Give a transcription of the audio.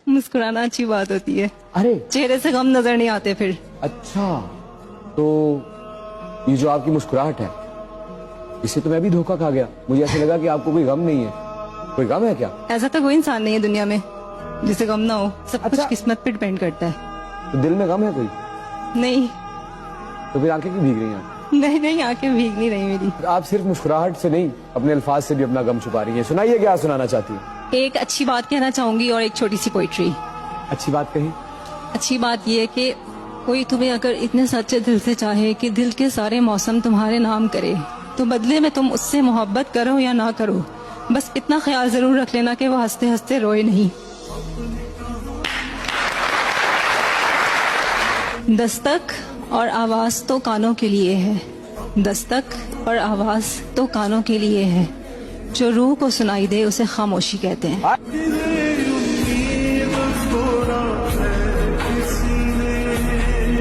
मुस्कुराना अच्छी बात होती है। अरे चेहरे से गम नजर नहीं आते फिर। अच्छा, तो ये जो आपकी मुस्कुराहट है, इससे तो मैं भी धोखा खा गया। मुझे ऐसा लगा कि आपको कोई गम नहीं है। कोई गम है क्या? ऐसा तो कोई इंसान नहीं है दुनिया में जिसे गम ना हो। सब अच्छा। कुछ किस्मत पे डिपेंड करता है। तो दिल में गम है कोई? नहीं तो फिर आंखें क्यों भीग रही हैं? नहीं नहीं, आंखें भीग नहीं रही मेरी। आप सिर्फ मुस्कुराहट से नहीं, अपने अल्फाज से भी अपना गम छुपा रही हैं। सुनाइए, क्या सुनाना चाहती हैं? एक अच्छी बात कहना चाहूंगी और एक छोटी सी पोइट्री। अच्छी बात कही। अच्छी बात यह है कि कोई तुम्हें अगर इतने सच्चे दिल से चाहे कि दिल के सारे मौसम तुम्हारे नाम करे, तो बदले में तुम उससे मोहब्बत करो या ना करो, बस इतना ख्याल जरूर रख लेना कि वो हंसते हंसते रोए नहीं। दस्तक और आवाज तो कानों के लिए है, दस्तक और आवाज तो कानों के लिए है, जो रूह को सुनाई दे उसे खामोशी कहते हैं।